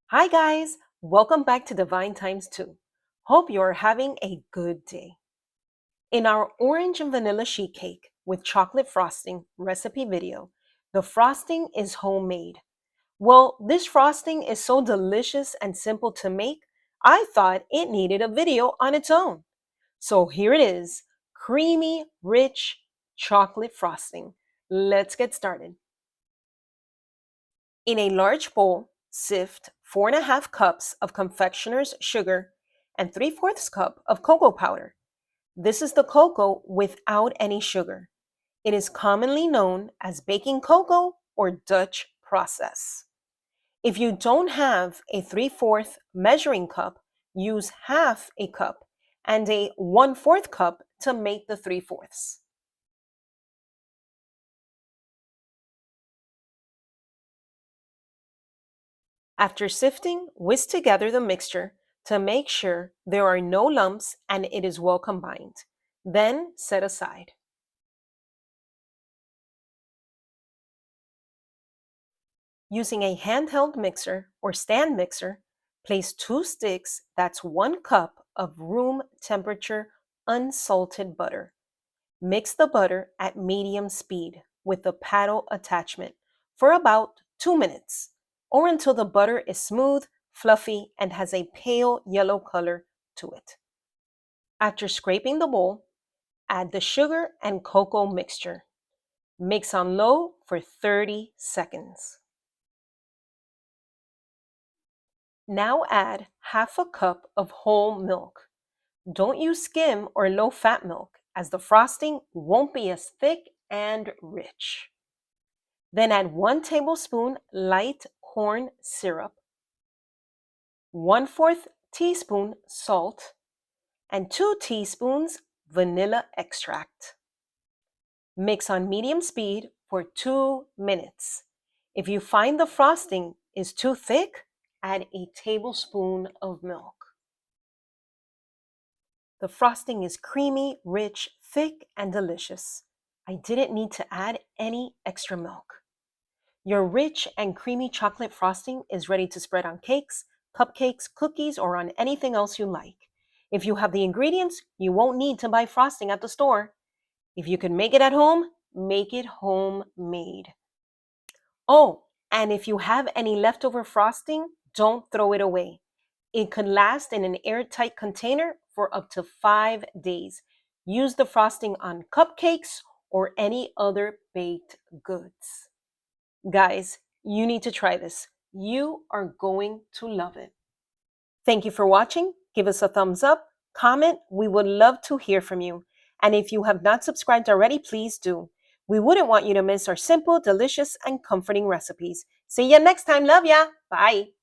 Hi guys, welcome back to Divine Times 2. Hope you're having a good day. In our orange and vanilla sheet cake with chocolate frosting recipe video, the frosting is homemade. Well, this frosting is so delicious and simple to make, I thought it needed a video on its own. So here it is, creamy, rich chocolate frosting. Let's get started. In a large bowl, sift 4.5 cups of confectioner's sugar and 3/4 cup of cocoa powder. This is the cocoa without any sugar. It is commonly known as baking cocoa or Dutch process. If you don't have a 3/4 measuring cup, use half a cup and a 1/4 cup to make the 3/4. After sifting, whisk together the mixture to make sure there are no lumps and it is well combined. Then set aside. Using a handheld mixer or stand mixer, place 2 sticks, that's 1 cup of room temperature unsalted butter. Mix the butter at medium speed with the paddle attachment for about 2 minutes or until the butter is smooth, fluffy, and has a pale yellow color to it. After scraping the bowl, add the sugar and cocoa mixture. Mix on low for 30 seconds. Now add half a cup of whole milk. Don't use skim or low-fat milk as the frosting won't be as thick and rich. Then add 1 tablespoon light corn syrup, 1/4 teaspoon salt, and 2 teaspoons vanilla extract. Mix on medium speed for 2 minutes. If you find the frosting is too thick, add a tablespoon of milk. The frosting is creamy, rich, thick, and delicious. I didn't need to add any extra milk. Your rich and creamy chocolate frosting is ready to spread on cakes, cupcakes, cookies, or on anything else you like. If you have the ingredients, you won't need to buy frosting at the store. If you can make it at home, make it homemade. Oh, and if you have any leftover frosting, don't throw it away. It can last in an airtight container for up to 5 days. Use the frosting on cupcakes or any other baked goods. Guys, you need to try this. You are going to love it. Thank you for watching. Give us a thumbs up, comment. We would love to hear from you. And if you have not subscribed already, please do. We wouldn't want you to miss our simple, delicious, and comforting recipes. See ya next time. Love ya. Bye.